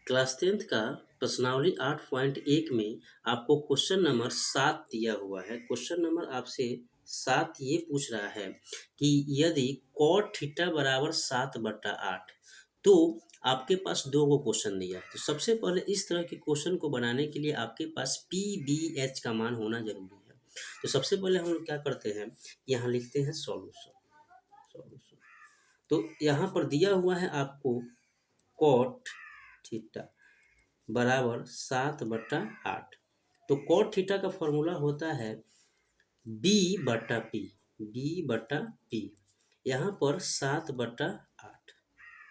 Class 10th का प्रश्नावली 8.1 में आपको क्वेश्चन नंबर 7 दिया हुआ है। क्वेश्चन नंबर आपसे 7 ये पूछ रहा है कि यदि cot थीटा बराबर 7/8 तो आपके पास दो गो क्वेश्चन दिया है। तो सबसे पहले इस तरह के क्वेश्चन को बनाने के लिए आपके पास PBH का मान होना जरूरी है। तो सबसे पहले हम लोग क्या करते हैं, यहाँ लिखते हैं सॉल्यूशन। तो यहाँ पर दिया हुआ है आपको कॉट थीटा बराबर 7/8। तो कॉट थीटा का फॉर्मूला होता है बी बटा पी। यहाँ पर 7/8।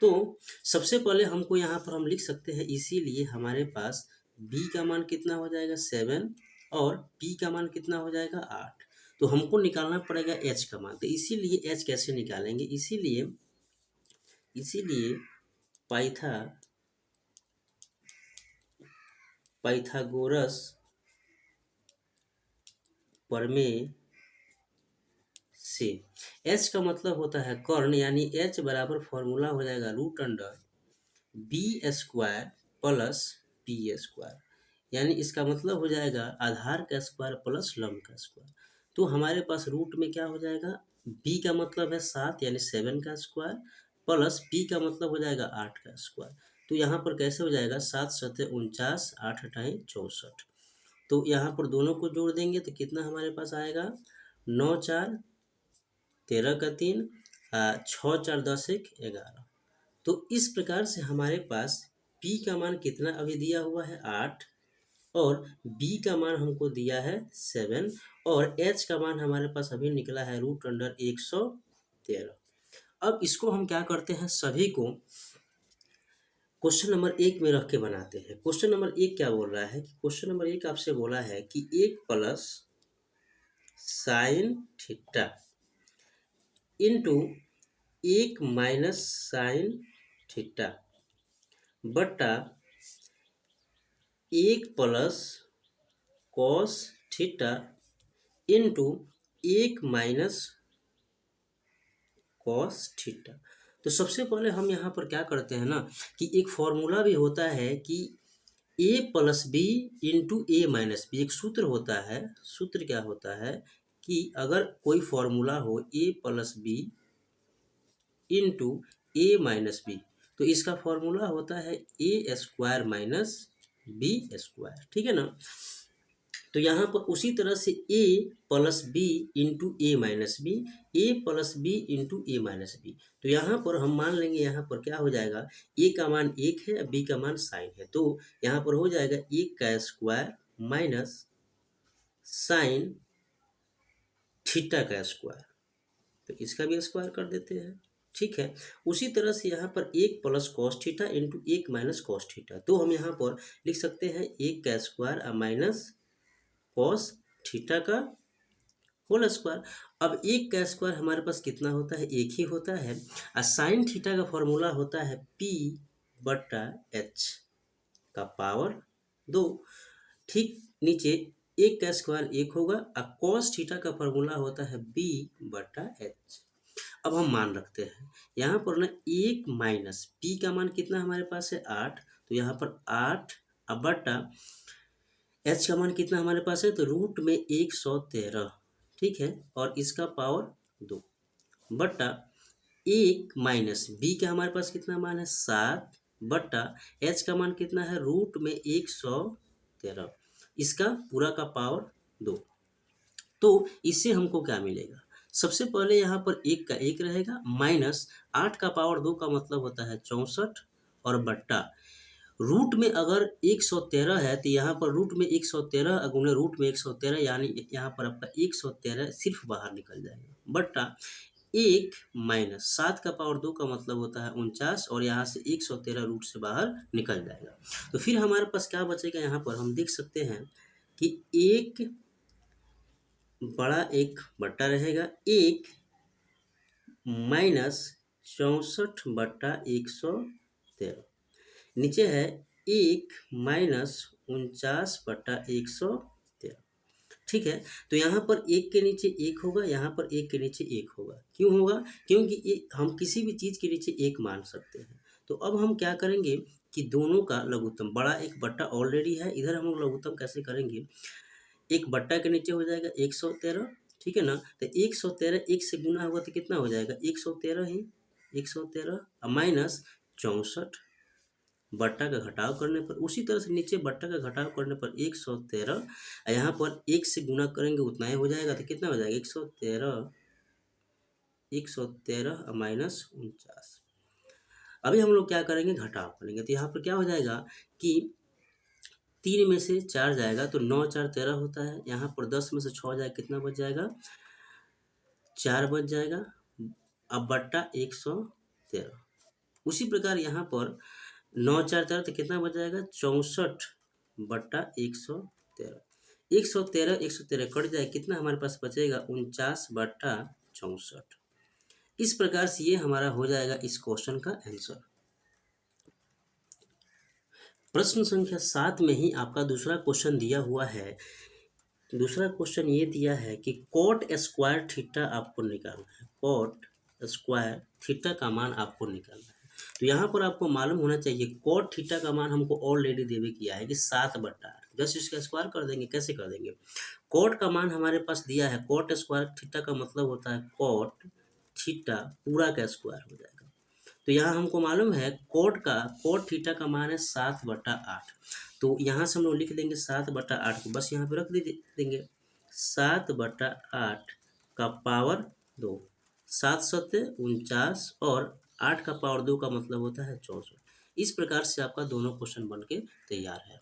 तो सबसे पहले हमको यहाँ पर हम लिख सकते हैं, इसीलिए हमारे पास b का मान कितना हो जाएगा 7 और p का मान कितना हो जाएगा 8। तो हमको निकालना पड़ेगा h का मान। तो इसीलिए h कैसे निकालेंगे, इसीलिए पाइथागोरस प्रमेय से h का मतलब होता है कर्ण, यानी h बराबर फॉर्मूला हो जाएगा √b² प्लस p², यानी इसका मतलब हो जाएगा आधार का स्क्वायर प्लस लंब का स्क्वायर। तो हमारे पास रूट में क्या हो जाएगा, b का मतलब है 7 यानी 7 का स्क्वायर प्लस p का मतलब हो जाएगा 8 का स्क्वायर। तो यहाँ पर कैसे हो जाएगा 7 7 49, 8 8 64। तो यहाँ पर दोनों को जोड़ देंगे तो कितना हमारे पास आएगा 9 4 13 का 3, 6 4 10 1 11। तो इस प्रकार से हमारे पास p का मान कितना अभी दिया हुआ है 8 और b का मान हमको दिया है 7 और h का मान हमारे पास अभी निकला है √113। अब इसको हम क्या करते हैं, सभी को क्वेश्चन नंबर 1 में रख के बनाते हैं। क्वेश्चन नंबर 1 क्या बोल रहा है कि क्वेश्चन नंबर 1 आपसे बोला है कि 1 plus sine theta into 1 minus sine theta बटा 1 plus cos theta into 1 minus cos theta. तो सबसे पहले हम यहाँ पर क्या करते हैं ना कि एक फॉर्मूला भी होता है कि a plus B into A minus B. एक सूत्र होता है, सूत्र क्या होता है कि अगर कोई फॉर्मूला हो a plus B into A minus B, तो इसका फॉर्मूला होता है a² माइनस b², ठीक है ना। तो यहाँ पर उसी तरह से a plus B into A minus B, A plus B into A minus B. तो यहाँ पर हम मान लेंगे, यहाँ पर क्या हो जाएगा, a का मान 1 है, b का मान साइन है। तो यहाँ पर हो जाएगा 1 का स्क्वायर माइनस साइन थीटा का स्क्वायर। तो इसका भी स्क्वायर कर देते हैं, ठीक है। उसी तरह से यहाँ पर 1 plus cos theta into 1 minus cos theta. तो हम यहाँ पर लिख सकते हैं 1 का स्क्वायर माइनस कॉस थीटा का होल स्क्वायर। अब 1 का स्क्वायर हमारे पास कितना होता है, 1 ही होता है। और साइन थीटा का फॉर्मूला होता है p/h का पावर 2। ठीक नीचे 1 का स्क्वायर 1 होगा और कॉस थीटा का फॉर्मूला होता है b/h। अब हम मान रखते हैं यहाँ पर ना 1 माइनस p का मान कितना हमारे पास है 8, तो यहाँ पर 8 अब बटा h का मान कितना हमारे पास है, तो रूट में 113, ठीक है, और इसका पावर 2 बटा 1 माइनस b का हमारे पास कितना मान है 7 बटा h का मान कितना है रूट में 113, इसका पूरा का पावर 2। तो इससे हमको क्या मिलेगा, सबसे पहले यहाँ पर 1 का 1 रहेगा माइनस 8 का पावर 2 का मतलब होता है 64 और बट्टा रूट में अगर 113 है तो यहाँ पर रूट में 113 गुणे रूट में 113, यानी यहाँ पर आपका 113 सिर्फ बाहर निकल जाएगा बट्टा 1 माइनस 7 का पावर 2 का मतलब होता है 49 और यहाँ से 113 रूट से बाहर निकल जाएगा। तो फिर हमारे पास क्या बचेगा, यहाँ पर हम देख सकते हैं कि 1 बड़ा 1 बट्टा रहेगा 1 माइनस 64 बट्टा 113, नीचे है 1 माइनस 49 बट्टा 113, ठीक है। तो यहाँ पर 1 के नीचे 1 होगा, यहाँ पर 1 के नीचे 1 होगा। क्यों होगा, क्योंकि हम किसी भी चीज़ के नीचे 1 मान सकते हैं। तो अब हम क्या करेंगे कि दोनों का लघुत्तम, बड़ा एक बट्टा ऑलरेडी है, इधर हम लोग लघुत्तम कैसे करेंगे, एक बट्टा के नीचे हो जाएगा 113, ठीक है ना। तो 113 एक से गुना होगा तो कितना हो जाएगा 113 ही, 113 माइनस 64, बट्टा का घटाव करने पर उसी तरह से नीचे बट्टा का घटाव करने पर 113, यहाँ पर एक से गुना करेंगे उतना ही हो जाएगा तो कितना हो जाएगा 113 माइनस 49। अभी हम लोग क्या करेंगे, घटाव करेंगे, तो यहाँ पर क्या हो जाएगा कि 3 में से 4 जाएगा तो 9 4 13 होता है, यहाँ पर 10 में से 6 जाएगा कितना बच जाएगा 4 बच जाएगा, अब बट्टा 113। उसी प्रकार यहाँ पर 9 4 13 तो कितना बच जाएगा 64 बट्टा 113, 113 कट जाए कितना हमारे पास बचेगा 49 बट्टा 64। इस प्रकार से ये हमारा हो जाएगा इस क्वेश्चन का आंसर। प्रश्न संख्या 7 में ही आपका दूसरा क्वेश्चन दिया हुआ है। दूसरा क्वेश्चन ये दिया है कि कॉट स्क्वायर थीटा आपको निकालना है, कॉट स्क्वायर थीटा का मान आपको निकालना है। तो यहाँ पर आपको मालूम होना चाहिए कॉट थीटा का मान हमको ऑलरेडी दे किया है कि 7/8, जस्ट इसका स्क्वायर कर देंगे। कैसे कर देंगे, कॉट का मान हमारे पास दिया है, कॉट स्क्वायर थीटा का मतलब होता है कॉट थीटा पूरा का स्क्वायर हो जाएगा। तो यहाँ हमको मालूम है कॉट थीटा का मान है 7/8, तो यहाँ से हम लोग लिख देंगे 7/8 को बस यहाँ पे रख देंगे 7/8 का पावर 2, 7 सत्ते 49 और 8 का पावर 2 का मतलब होता है 64। इस प्रकार से आपका दोनों क्वेश्चन बन के तैयार है।